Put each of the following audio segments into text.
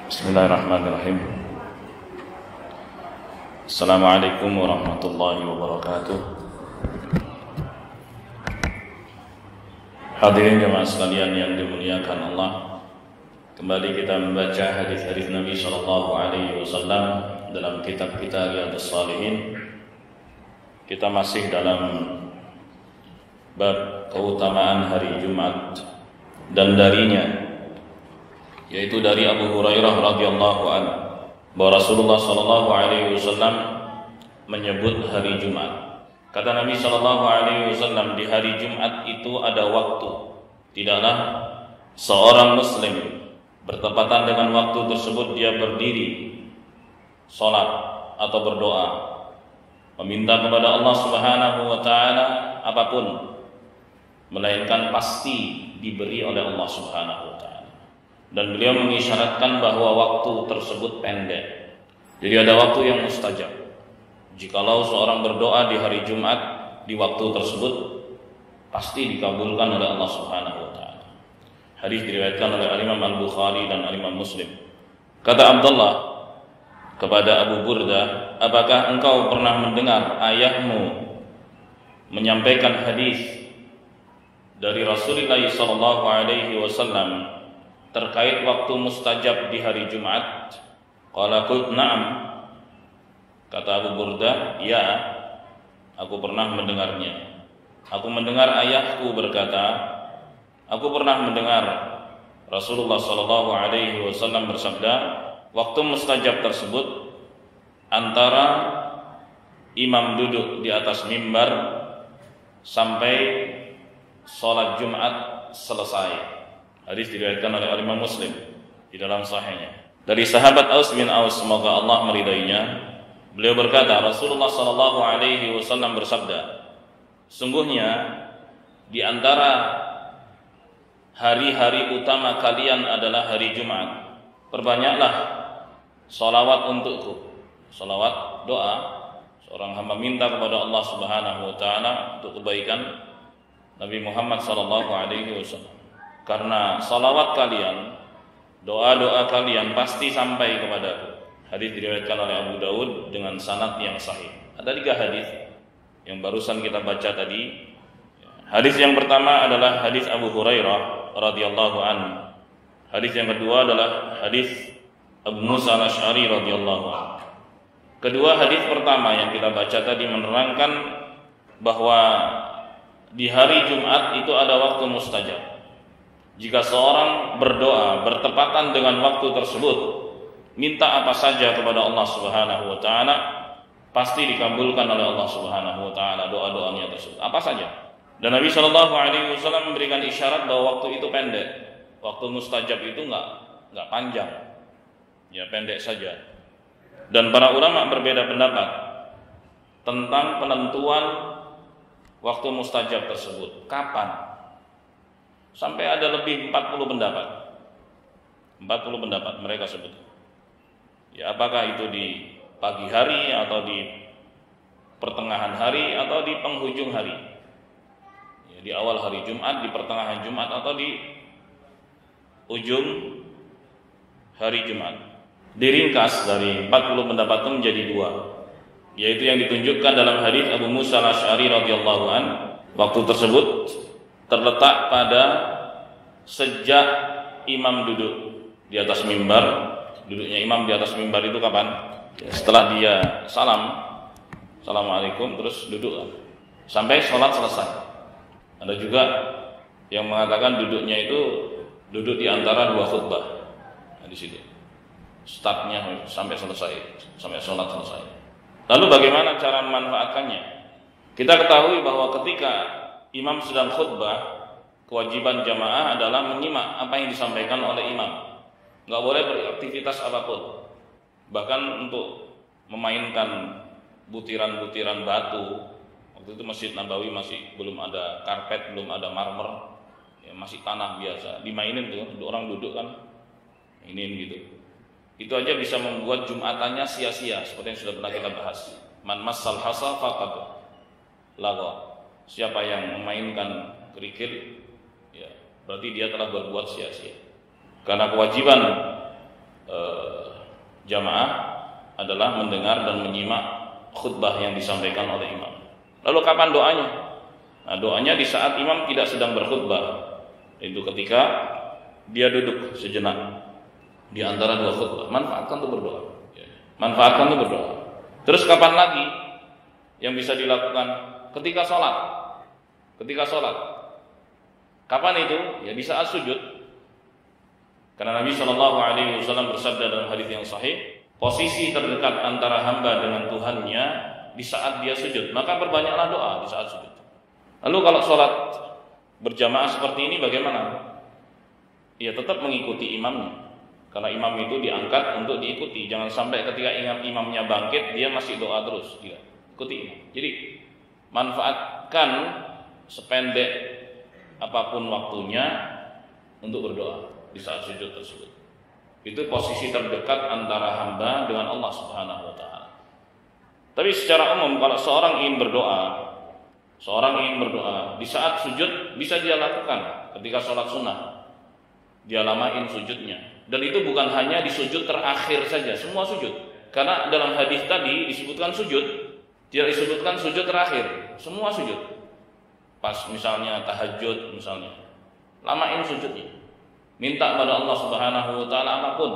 Bismillahirrahmanirrahim. Assalamualaikum warahmatullahi wabarakatuh. Hadirin jemaah sekalian yang dimuliakan Allah, kembali kita membaca hadis-hadis Nabi sallallahu alaihi wasallam dalam kitab kita Riyadhus Shalihin. Kita masih dalam bab keutamaan hari Jumat dan darinya, yaitu dari Abu Hurairah radhiyallahu anhu bahwa Rasulullah sallallahu alaihi wasallam menyebut hari Jumat. Kata Nabi sallallahu alaihi wasallam, di hari Jumat itu ada waktu. Tidaklah seorang muslim bertepatan dengan waktu tersebut dia berdiri salat atau berdoa, meminta kepada Allah Subhanahu wa taala apapun, melainkan pasti diberi oleh Allah Subhanahu wa taala. Dan beliau mengisyaratkan bahwa waktu tersebut pendek. Jadi ada waktu yang mustajab. Jikalau seorang berdoa di hari Jumat di waktu tersebut, pasti dikabulkan oleh Allah Subhanahu wa taala. Hadis diriwayatkan oleh Imam Al-Bukhari dan Imam Muslim. Kata Abdullah kepada Abu Burda, apakah engkau pernah mendengar ayahmu menyampaikan hadis dari Rasulullah sallallahu alaihi wasallam terkait waktu mustajab di hari Jumat? Qala qult na'am. Kata Abu Burda, ya, aku pernah mendengarnya. Aku mendengar ayahku berkata, aku pernah mendengar Rasulullah sallallahu alaihi wasallam bersabda, waktu mustajab tersebut antara imam duduk di atas mimbar sampai salat Jumat selesai. Hadis diriwayatkan oleh Imam Muslim di dalam sahihnya. Dari sahabat Aus bin Aus, semoga Allah meridainya, beliau berkata, Rasulullah sallallahu alaihi wasallam bersabda, sungguhnya di antara hari-hari utama kalian adalah hari Jumat. Perbanyaklah salawat untukku. Salawat, doa. Seorang hamba minta kepada Allah Subhanahu wa taala untuk kebaikan Nabi Muhammad sallallahu alaihi wasallam. Karena salawat kalian, doa-doa kalian pasti sampai kepadaku. Hadis diriwayatkan oleh Abu Daud dengan sanad yang sahih. Ada 3 hadis yang barusan kita baca tadi. Hadis yang pertama adalah hadis Abu Hurairah radhiyallahu anhu. Hadis yang kedua adalah hadis Abu Musa Al-Asy'ari radhiyallahu anhu. Kedua hadis pertama yang kita baca tadi menerangkan bahwa di hari Jumat itu ada waktu mustajab. Jika seorang berdoa bertepatan dengan waktu tersebut, minta apa saja kepada Allah Subhanahu wa taala, pasti dikabulkan oleh Allah Subhanahu wa taala doa-doanya tersebut, apa saja. Dan Nabi sallallahu alaihi wasallam memberikan isyarat bahwa waktu itu pendek. Waktu mustajab itu enggak panjang. Ya, pendek saja. Dan para ulama berbeda pendapat tentang penentuan waktu mustajab tersebut. Kapan? Sampai ada lebih 40 pendapat. 40 pendapat mereka sebut. Ya, apakah itu di pagi hari atau di pertengahan hari atau di penghujung hari? Ya, di awal hari Jumat, di pertengahan Jumat atau di ujung hari Jumat. Diringkas dari 40 pendapat itu menjadi 2, yaitu yang ditunjukkan dalam hadis Abu Musa Al-Asy'ari radhiyallahu anhu. Waktu tersebut terletak pada sejak imam duduk di atas mimbar. Duduknya imam di atas mimbar itu kapan? Setelah dia Assalamualaikum, terus duduk sampai sholat selesai. Ada juga yang mengatakan duduknya itu duduk di antara 2 khutbah. Nah, di situ startnya sampai selesai, sampai sholat selesai. Lalu bagaimana cara memanfaatkannya? Kita ketahui bahwa ketika imam sedang khutbah, kewajiban jamaah adalah menyimak apa yang disampaikan oleh imam. Enggak boleh beraktivitas apapun. Bahkan untuk memainkan butiran-butiran batu. Waktu itu Masjid Nabawi masih belum ada karpet, belum ada marmer, ya, masih tanah biasa. Dimainin tuh, orang duduk kan, mainin gitu. Itu aja bisa membuat jumatannya sia-sia, seperti yang sudah pernah kita bahas. Man massal hasa faqad lagha. Siapa yang memainkan kerikil, ya, berarti dia telah berbuat sia-sia. Karena kewajiban jamaah adalah mendengar dan menyimak khutbah yang disampaikan oleh imam. Lalu kapan doanya? Nah, doanya di saat imam tidak sedang berkhutbah, itu ketika dia duduk sejenak di antara dua khutbah. Manfaatkan untuk berdoa. Manfaatkan untuk berdoa. Terus kapan lagi yang bisa dilakukan? Ketika sholat. Ketika sholat. Kapan itu? Ya di saat sujud. Karena Nabi SAW bersabda dalam hadis yang sahih, posisi terdekat antara hamba dengan Tuhannya di saat dia sujud. Maka perbanyaklah doa di saat sujud. Lalu kalau sholat berjamaah seperti ini bagaimana? Ya tetap mengikuti imamnya. Karena imam itu diangkat untuk diikuti. Jangan sampai ketika imamnya bangkit dia masih doa terus. Tidak. Ikuti imam. Jadi manfaatkan sependek apapun waktunya untuk berdoa di saat sujud tersebut. Itu posisi terdekat antara hamba dengan Allah Subhanahu wa taala. Tapi secara umum kalau seorang ingin berdoa di saat sujud bisa dia lakukan ketika sholat sunnah. Dia lamain sujudnya. Dan itu bukan hanya di sujud terakhir saja, semua sujud. Karena dalam hadis tadi disebutkan sujud, tidak disebutkan sujud terakhir, semua sujud. Pas misalnya tahajud misalnya, lamain sujudnya. Minta pada Allah Subhanahu wa taala apapun,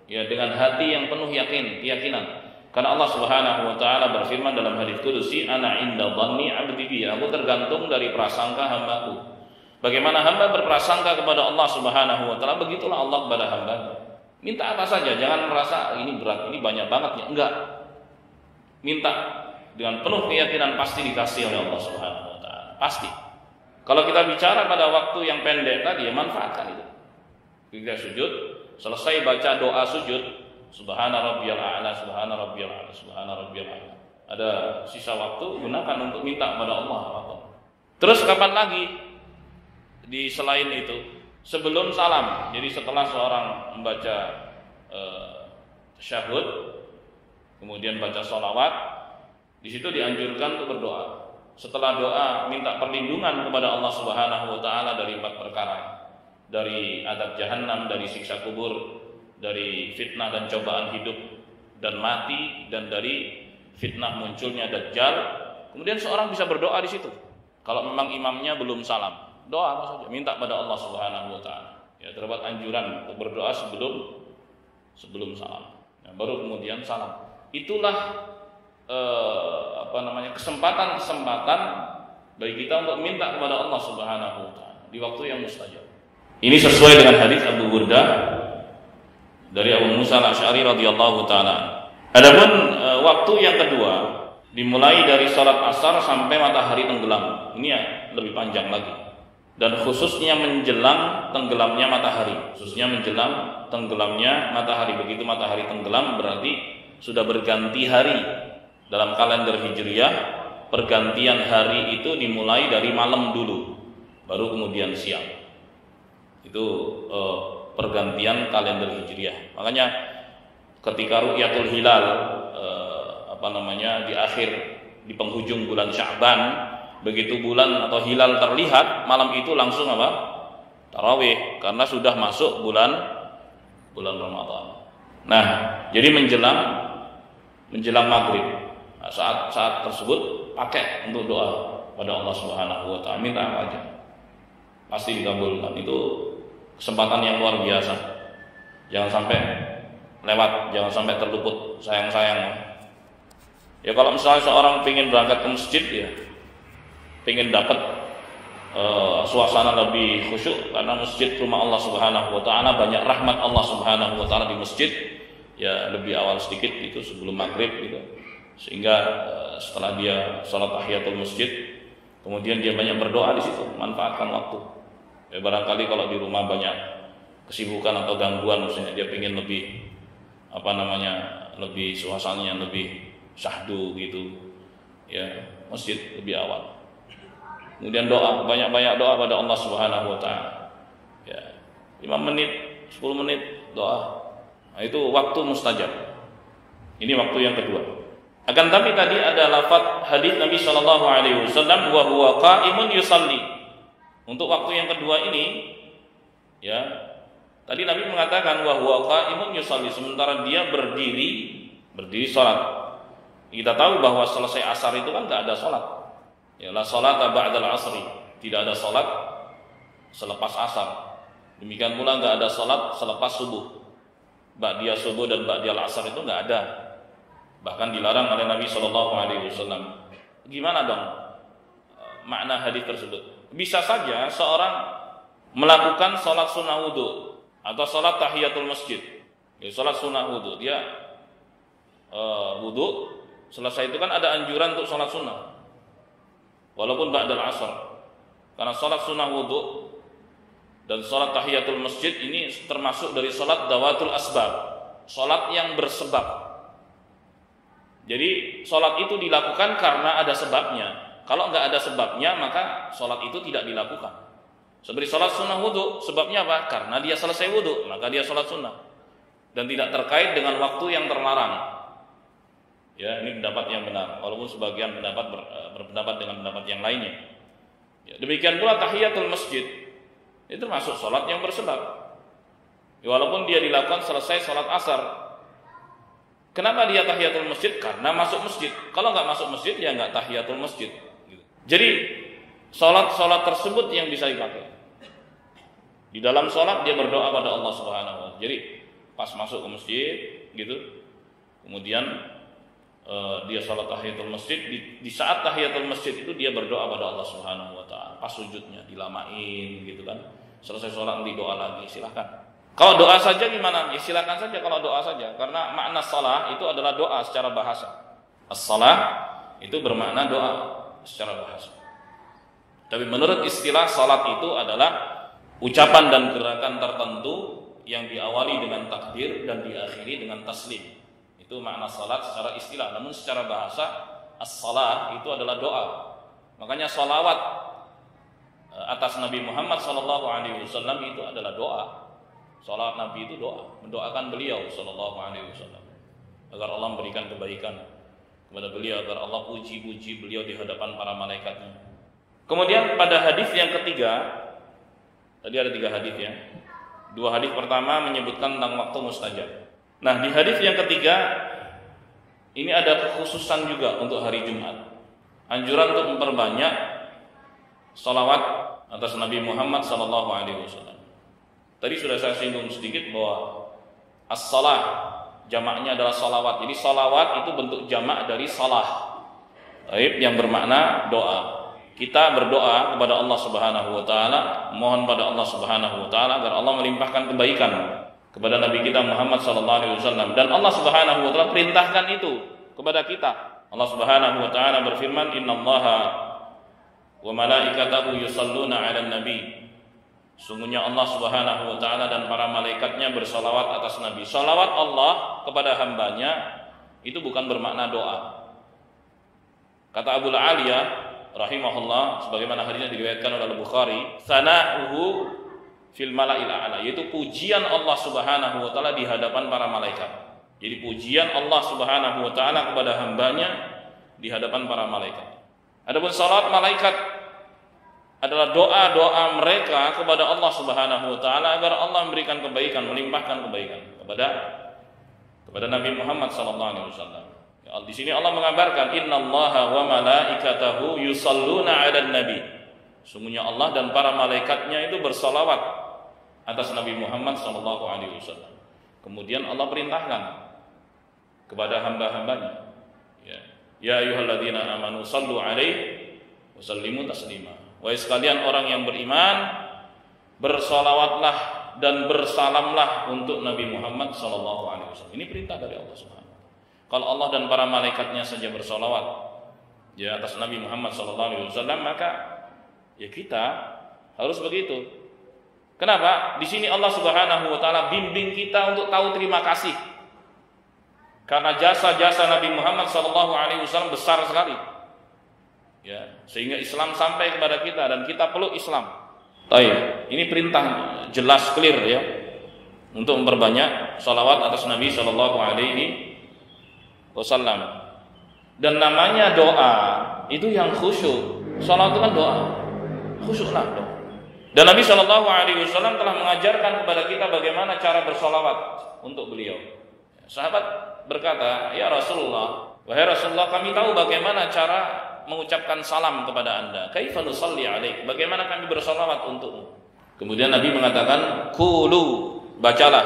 ya dengan hati yang penuh keyakinan. Karena Allah Subhanahu wa taala berfirman dalam hadis qudsi, ana inda dhanni 'abdi bi, aku tergantung dari prasangka hambaku. Bagaimana hamba berprasangka kepada Allah Subhanahu wa taala, begitulah Allah kepada hamba. Minta apa saja, jangan merasa ini berat, ini banyak banget ya. Enggak. Minta dengan penuh keyakinan pasti dikasih oleh Allah Subhanahu wa taala. Pasti. Kalau kita bicara pada waktu yang pendek tadi, ya manfaatkan itu. Ketika sujud, selesai baca doa sujud, subhana rabbiyal a'la, subhana rabbiyal a'la, subhana rabbiyal a'la. Ada sisa waktu gunakan untuk minta kepada Allah apapun. Terus kapan lagi? Di selain itu, sebelum salam. Jadi setelah seorang membaca tasyahud, kemudian baca sholawat, di situ dianjurkan untuk berdoa. Setelah doa, minta perlindungan kepada Allah Subhanahu wa taala dari 4 perkara. Dari azab jahanam, dari siksa kubur, dari fitnah dan cobaan hidup dan mati, dan dari fitnah munculnya Dajjal. Kemudian seorang bisa berdoa di situ. Kalau memang imamnya belum salam, doa apa saja, minta pada Allah Subhanahu wa taala. Ya, terdapat anjuran untuk berdoa sebelum salam. Ya, baru kemudian salam. Itulah kesempatan bagi kita untuk minta kepada Allah Subhanahu wa taala di waktu yang mustajab. Ini sesuai dengan hadis Abu Burda dari Abu Musa Al-Asy'ari radhiyallahu taala. Adapun waktu yang kedua dimulai dari salat asar sampai matahari tenggelam. Ini ya lebih panjang lagi. Dan khususnya menjelang tenggelamnya matahari. Begitu matahari tenggelam berarti sudah berganti hari. Dalam kalender Hijriyah, pergantian hari itu dimulai dari malam dulu, baru kemudian siang. Itu pergantian kalender Hijriyah. Makanya ketika ru'yatul hilal di penghujung bulan Sya'ban, begitu bulan atau hilal terlihat, malam itu langsung tarawih, karena sudah masuk bulan Ramadan. Nah, jadi menjelang maghrib, saat tersebut pakai untuk doa pada Allah Subhanahu wa taala, minta apa aja pasti dikabulkan. Itu kesempatan yang luar biasa. Jangan sampai lewat, jangan sampai terluput, sayang. Ya kalau misalnya seorang ingin berangkat ke masjid, ya ingin dapat suasana lebih khusyuk, karena masjid rumah Allah Subhanahu wa taala, banyak rahmat Allah Subhanahu wa taala di masjid. Ya lebih awal sedikit itu sebelum maghrib gitu, sehingga setelah dia sholat tahiyatul masjid, kemudian dia banyak berdoa di situ, manfaatkan waktu. Ya, barangkali kalau di rumah banyak kesibukan atau gangguan, misalnya dia ingin lebih lebih suasananya lebih syahdu gitu, ya masjid lebih awal. Kemudian doa, banyak doa pada Allah Subhanahu wa taala. Ya, 5 menit, 10 menit doa. Nah, itu waktu mustajab. Ini waktu yang kedua. Akan tapi tadi ada lafaz hadis Nabi sallallahu alaihi wasallam, wa huwa qa'imun yusalli. Untuk waktu yang kedua ini, ya, Tadi Nabi mengatakan wa huwa qa'imun yusalli, sementara dia berdiri salat. Kita tahu bahwa selesai asar itu kan enggak ada salat. Ya la salata ba'dal asri, tidak ada salat selepas asar. Demikian pula enggak ada salat selepas subuh. Ba'diyah subuh dan ba'diyal asar itu enggak ada. Bahkan dilarang oleh Nabi sallallahu alaihi wasallam. Gimana dong makna hadis tersebut? Bisa saja seorang melakukan salat sunnah wudu atau salat tahiyatul masjid. Ya, salat sunnah wudu, dia wudu selesai itu kan ada anjuran untuk salat sunnah. Walaupun ba'dal asar. Karena salat sunnah wudu dan salat tahiyatul masjid ini termasuk dari salat dawatul asbab, salat yang bersebab. Jadi salat itu dilakukan karena ada sebabnya. Kalau enggak ada sebabnya maka salat itu tidak dilakukan. Seperti salat sunnah wudu, sebabnya apa? Karena dia selesai wudu, maka dia salat sunnah. Dan tidak terkait dengan waktu yang terlarang. Ya, ini pendapat yang benar. Walaupun sebagian pendapat berpendapat dengan pendapat yang lainnya. Ya, demikian pula tahiyatul masjid. Itu termasuk salat yang bersebab. Ya, walaupun dia dilakukan selesai salat asar. Kenapa dia tahiyatul masjid? Karena masuk masjid. Kalau enggak masuk masjid, ya enggak tahiyatul masjid. Gitu. Jadi salat-salat tersebut yang bisa dipakai. Di dalam salat dia berdoa pada Allah Subhanahu wa taala. Jadi pas masuk ke masjid gitu. Kemudian dia salat tahiyatul masjid, di saat tahiyatul masjid itu dia berdoa pada Allah Subhanahu wa taala. Pas sujudnya dilamain gitu kan. Selesai salat nanti doa lagi, silakan. Kalau doa saja gimana? Ya silakan saja kalau doa saja, karena makna salah itu adalah doa secara bahasa. As-salah itu bermakna doa secara bahasa. Tapi menurut istilah salat itu adalah ucapan dan gerakan tertentu yang diawali dengan takbir dan diakhiri dengan taslim. Itu makna salat secara istilah. Namun secara bahasa as-salah itu adalah doa. Makanya salawat atas Nabi Muhammad SAW itu adalah doa. Salawat Nabi itu doa, mendoakan beliau SAW agar Allah memberikan kebaikan kepada beliau, agar Allah puji-puji beliau di hadapan para malaikatnya. Kemudian pada hadis yang ketiga, tadi ada 3 hadis ya. 2 hadis pertama menyebutkan tentang waktu mustajab. Nah, di hadis yang ketiga ini ada kekhususan juga untuk hari Jumat. Anjuran untuk memperbanyak salawat atas Nabi Muhammad SAW. Tadi sudah saya singgung sedikit bahwa as-salah jamaknya adalah salawat. Jadi salawat itu bentuk jamak dari salah. Yang bermakna doa. Kita berdoa kepada Allah Subhanahu wa taala, mohon pada Allah Subhanahu wa taala agar Allah melimpahkan kebaikan kepada Nabi kita Muhammad sallallahu alaihi wasallam, dan Allah Subhanahu wa taala perintahkan itu kepada kita. Allah Subhanahu wa taala berfirman, "Innallaha wa malaikatahu yusalluna 'alan nabi." Sungguhnya Allah Subhanahu wa taala dan para malaikatnya bersalawat atas Nabi. Salawat Allah kepada hambanya itu bukan bermakna doa. Kata Abu Aliyah rahimahullah, sebagaimana hadisnya diriwayatkan oleh Al-Bukhari, sana'uhu fil mala'il a'la, yaitu pujian Allah Subhanahu wa taala di hadapan para malaikat. Jadi pujian Allah Subhanahu wa taala kepada hambanya di hadapan para malaikat. Adapun salat malaikat adalah doa-doa mereka kepada Allah Subhanahu wa taala agar Allah memberikan kebaikan, melimpahkan kebaikan kepada Nabi Muhammad sallallahu alaihi wasallam. Di sini Allah mengabarkan, innallaha wa malaikatahu yusalluna 'alan nabi. Sungguhnya Allah dan para malaikatnya itu bersalawat atas Nabi Muhammad sallallahu alaihi wasallam. Kemudian Allah perintahkan kepada hamba-hambanya, ya ayyuhalladzina amanu sallu 'alaihi wa sallimu taslima. Wahai sekalian orang yang beriman, bersalawatlah dan bersalamlah untuk Nabi Muhammad sallallahu alaihi wasallam. Ini perintah dari Allah Subhanahu. Kalau Allah dan para malaikatnya saja bersalawat ya atas Nabi Muhammad sallallahu alaihi wasallam, maka ya kita harus begitu. Kenapa? Di sini Allah Subhanahu wa taala bimbing kita untuk tahu terima kasih. Karena jasa-jasa Nabi Muhammad sallallahu alaihi wasallam besar sekali. Ya, sehingga Islam sampai kepada kita dan kita peluk Islam. Baik, ini perintah jelas clear ya untuk memperbanyak salawat atas Nabi sallallahu alaihi wasallam. Dan namanya doa itu yang khusyuk. Salat itu kan doa. Khusyuklah doa. Dan Nabi Shallallahu Alaihi Wasallam telah mengajarkan kepada kita bagaimana cara bersolawat untuk beliau. Sahabat berkata, ya Rasulullah, wahai Rasulullah, kami tahu bagaimana cara mengucapkan salam kepada Anda. Kaifa nusalli alaik? Bagaimana kami bersolawat untukmu? Kemudian Nabi mengatakan, qulu, bacalah,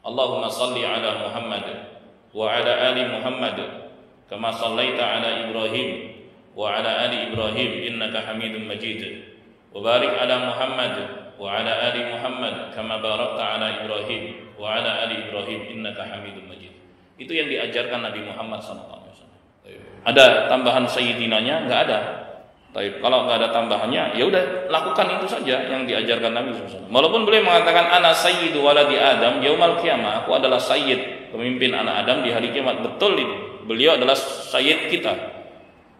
Allahumma salli ala Muhammad wa ala ali Muhammad kama sallaita ala Ibrahim wa ala ali Ibrahim innaka Hamidum Majid. Wabarik ala Muhammad wa ala ali Muhammad kama barakta ala Ibrahim wa ala ali Ibrahim innaka Hamidum Majid. Itu yang diajarkan Nabi Muhammad SAW. Ada tambahan sayyidinanya? Enggak ada. Tapi kalau enggak ada tambahannya, ya udah lakukan itu saja yang diajarkan Nabi SAW. Walaupun beliau mengatakan ana sayyidu waladi Adam yaumal qiyamah, aku adalah sayyid, pemimpin anak Adam di hari kiamat. Betul itu. Beliau adalah sayyid kita.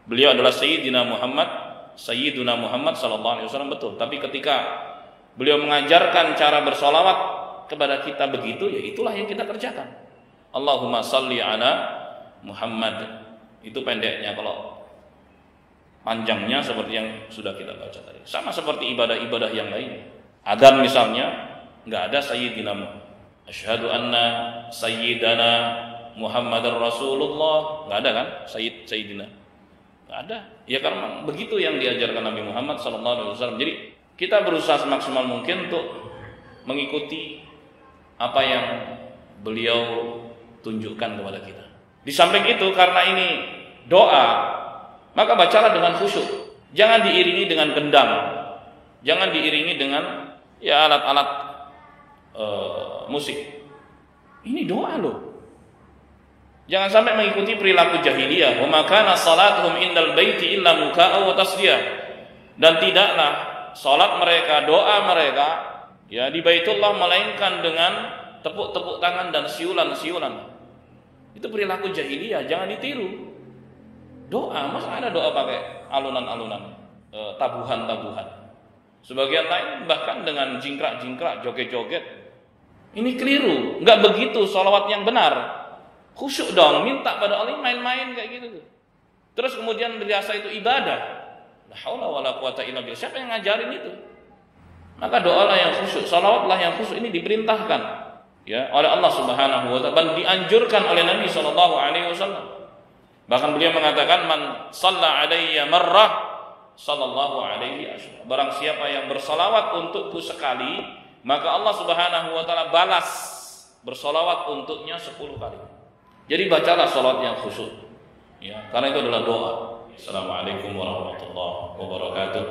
Beliau adalah Sayyidina Muhammad sallallahu alaihi wasallam, betul. Tapi ketika beliau mengajarkan cara bersolawat kepada kita begitu, ya itulah yang kita kerjakan. Allahumma salli ala Muhammad. Itu pendeknya. Kalau panjangnya seperti yang sudah kita baca tadi. Sama seperti ibadah-ibadah yang lain. Adzan misalnya enggak ada sayyidina Muhammad. Asyhadu anna sayyidana Muhammadar Rasulullah. Enggak ada kan? Sayyidina. Enggak ada. Ya karena begitu yang diajarkan Nabi Muhammad SAW. Jadi kita berusaha semaksimal mungkin untuk mengikuti apa yang beliau tunjukkan kepada kita. Di samping itu, karena ini doa, maka bacalah dengan khusyuk. Jangan diiringi dengan gendang. Jangan diiringi dengan ya alat-alat musik. Ini doa loh. Jangan sampai mengikuti perilaku jahiliyah. Wa ma kana salatuhum indal baiti illa muka'u wa tasdiyah. Dan tidaklah salat mereka, doa mereka ya di Baitullah melainkan dengan tepuk-tepuk tangan dan siulan-siulan. Itu perilaku jahiliyah, jangan ditiru. Doa, masa ada doa pakai alunan-alunan, tabuhan-tabuhan. Sebagian lain bahkan dengan jingkrak-jingkrak, joget-joget. Ini keliru, enggak begitu sholawat yang benar. Khusyuk dong, minta pada Allah, main-main kayak gitu. Terus kemudian dirasa itu ibadah. La haula wala quwata illa billah. Siapa yang ngajarin itu? Maka doalah yang khusyuk, sholawatlah yang khusyuk, ini diperintahkan ya oleh Allah Subhanahu wa taala, dan dianjurkan oleh Nabi sallallahu alaihi wasallam. Bahkan beliau mengatakan, man shalla alayya marrah sallallahu alaihi wasallam. Barang siapa yang bersalawat untukku sekali, maka Allah Subhanahu wa taala balas bersalawat untuknya 10 kali. Jadi bacalah salat yang khusyuk. Ya, karena itu adalah doa. Assalamualaikum warahmatullahi wabarakatuh.